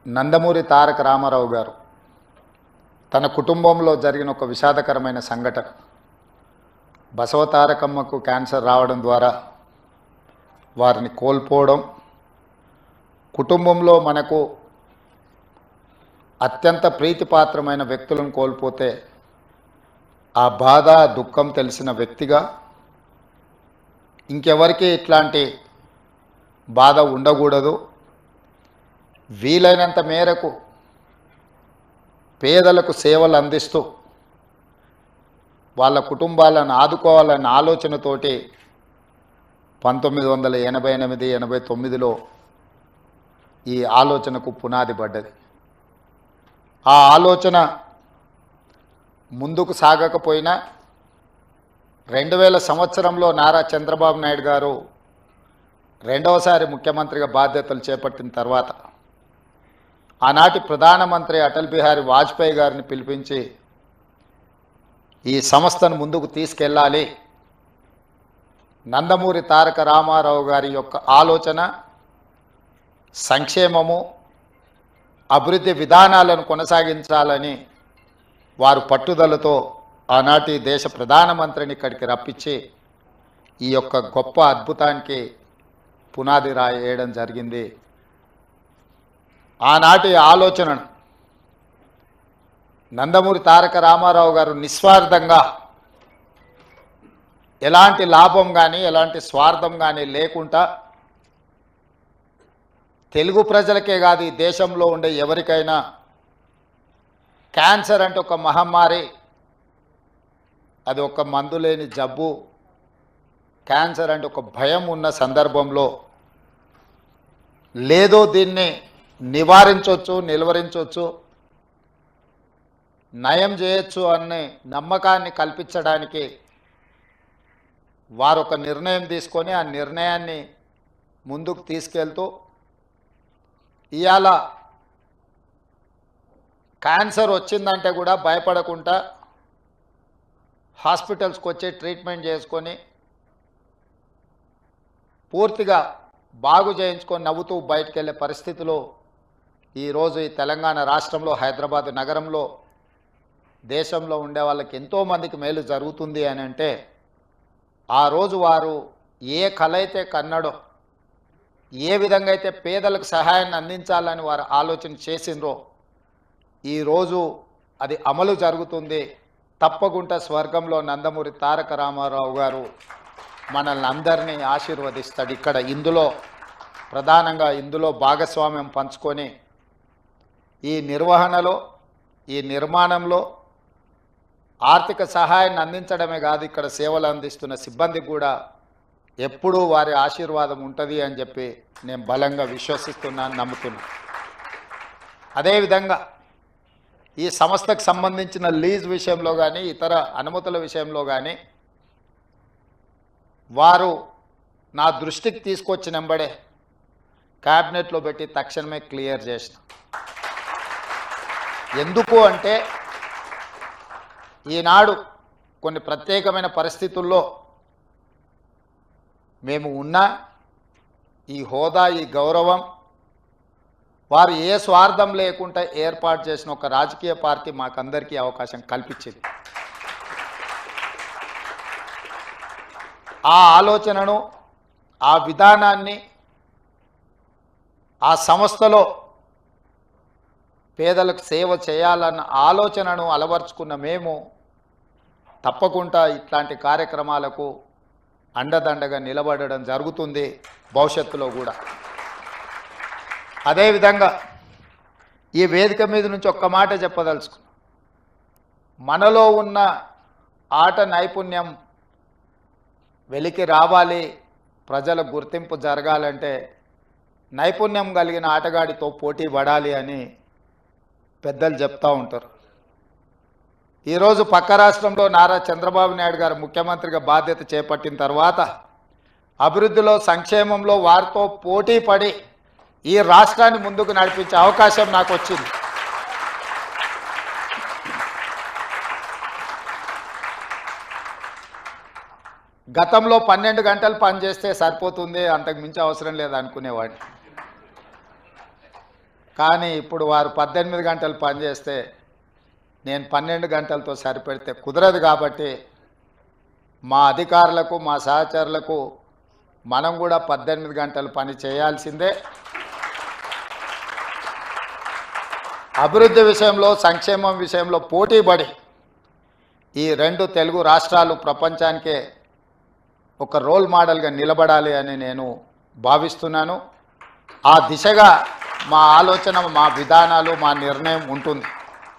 నందమూరి తారక రామారావు గారు తన కుటుంబంలో జరిగిన ఒక విషాదకరమైన సంఘటన. బసవతారకమ్మకు క్యాన్సర్ రావడం ద్వారా వారిని కోల్పోవడం, కుటుంబంలో మనకు అత్యంత ప్రీతిపాత్రమైన వ్యక్తులను కోల్పోతే ఆ బాధ దుఃఖం తెలిసిన వ్యక్తిగా ఇంకెవరికి ఇట్లాంటి బాధ ఉండకూడదు. వీలైనంత మేరకు పేదలకు సేవలు అందిస్తూ వాళ్ళ కుటుంబాలను ఆదుకోవాలన్న ఆలోచనతోటి 1988-89లో ఈ ఆలోచనకు పునాది పడ్డది. ఆ ఆలోచన ముందుకు సాగకపోయినా 2000 సంవత్సరంలో నారా చంద్రబాబు నాయుడు గారు రెండవసారి ముఖ్యమంత్రిగా బాధ్యతలు చేపట్టిన తర్వాత ఆనాటి ప్రధానమంత్రి అటల్ బిహారీ వాజ్పేయి గారిని పిలిపించి ఈ సంస్థను ముందుకు తీసుకెళ్ళాలి, నందమూరి తారక రామారావు గారి యొక్క ఆలోచన, సంక్షేమము, అభివృద్ధి విధానాలను కొనసాగించాలని వారు పట్టుదలతో ఆనాటి దేశ ప్రధానమంత్రిని ఇక్కడికి రప్పించి ఈ యొక్క గొప్ప అద్భుతానికి పునాది రాయడం జరిగింది. ఆనాటి ఆలోచనను నందమూరి తారక రామారావు గారు నిస్వార్థంగా, ఎలాంటి లాభం కానీ ఎలాంటి స్వార్థం కానీ లేకుండా తెలుగు ప్రజలకే కాదు, ఈ దేశంలో ఉండే ఎవరికైనా క్యాన్సర్ అంటే ఒక మహమ్మారి, అది ఒక మందు లేని జబ్బు, క్యాన్సర్ అంటే ఒక భయం ఉన్న సందర్భంలో లేదో దీన్ని నివారించవచ్చు, నిలువరించవచ్చు, నయం చేయొచ్చు అనే నమ్మకాన్ని కల్పించడానికి వారు ఒక నిర్ణయం తీసుకొని ఆ నిర్ణయాన్ని ముందుకు తీసుకెళ్తూ ఇవాళ క్యాన్సర్ వచ్చిందంటే కూడా భయపడకుండా హాస్పిటల్స్కి వచ్చి ట్రీట్మెంట్ చేసుకొని పూర్తిగా బాగు చేయించుకొని నవ్వుతూ బయటకు వెళ్ళే పరిస్థితిలో ఈరోజు ఈ తెలంగాణ రాష్ట్రంలో, హైదరాబాద్ నగరంలో, దేశంలో ఉండే వాళ్ళకి ఎంతోమందికి మేలు జరుగుతుంది అని అంటే ఆ రోజు వారు ఏ కళ అయితే కన్నాడో, ఏ విధంగా అయితే పేదలకు సహాయాన్ని అందించాలని వారు ఆలోచన చేసిండ్రో ఈరోజు అది అమలు జరుగుతుంది. తప్పకుండా స్వర్గంలో నందమూరి తారక రామారావు గారు మనల్ని అందరినీ ఆశీర్వదిస్తాడు. ఇక్కడ ప్రధానంగా ఇందులో భాగస్వామ్యం పంచుకొని ఈ నిర్వహణలో, ఈ నిర్మాణంలో ఆర్థిక సహాయాన్ని అందించడమే కాదు, ఇక్కడ సేవలు అందిస్తున్న సిబ్బందికి కూడా ఎప్పుడూ వారి ఆశీర్వాదం ఉంటుంది అని చెప్పి నేను బలంగా విశ్వసిస్తున్నాను, నమ్ముతున్నాను. అదేవిధంగా ఈ సంస్థకు సంబంధించిన లీజ్ విషయంలో కానీ, ఇతర అనుమతుల విషయంలో కానీ వారు నా దృష్టికి తీసుకొచ్చినంబడే క్యాబినెట్లో పెట్టి తక్షణమే క్లియర్ చేసిన. ఎందుకు అంటే ఈనాడు కొన్ని ప్రత్యేకమైన పరిస్థితుల్లో మేము ఉన్న ఈ హోదా, ఈ గౌరవం వారు ఏ స్వార్థం లేకుండా ఏర్పాటు చేసిన ఒక రాజకీయ పార్టీ మాకందరికీ అవకాశం కల్పించింది. ఆ ఆలోచనను, ఆ విధానాన్ని, ఆ సంస్థలో పేదలకు సేవ చేయాలన్న ఆలోచనను అలవర్చుకున్న మేము తప్పకుండా ఇట్లాంటి కార్యక్రమాలకు అండదండగా నిలబడడం జరుగుతుంది భవిష్యత్తులో కూడా. అదేవిధంగా ఈ వేదిక మీద నుంచి ఒక్క మాట చెప్పదలుచుకున్నాం. మనలో ఉన్న ఆట నైపుణ్యం వెలికి రావాలి, ప్రజల గుర్తింపు జరగాలంటే నైపుణ్యం కలిగిన ఆటగాడితో పోటీ పడాలి అని పెద్దలు చెప్తూ ఉంటారు. ఈరోజు పక్క రాష్ట్రంలో నారా చంద్రబాబు నాయుడు గారు ముఖ్యమంత్రిగా బాధ్యత చేపట్టిన తర్వాత అభివృద్ధిలో, సంక్షేమంలో వారితో పోటీ పడి ఈ రాష్ట్రాన్ని ముందుకు నడిపించే అవకాశం నాకు వచ్చింది. గతంలో 12 గంటలు పనిచేస్తే సరిపోతుంది, అంతకు మించి అవసరం లేదు అనుకునేవాడిని. కానీ ఇప్పుడు వారు 18 గంటలు పనిచేస్తే నేను 12 గంటలతో సరిపెడితే కుదరదు. కాబట్టి మా అధికారులకు మా సహచరులకు మనం కూడా 18 గంటలు పని చేయాల్సిందే. అభివృద్ధి విషయంలో సంక్షేమం విషయంలో పోటీపడి ఈ 2 తెలుగు రాష్ట్రాలు ప్రపంచానికే ఒక రోల్ మోడల్గా నిలబడాలి అని నేను భావిస్తున్నాను. ఆ దిశగా మా ఆలోచన, మా విధానాలు, మా నిర్ణయం ఉంటుంది.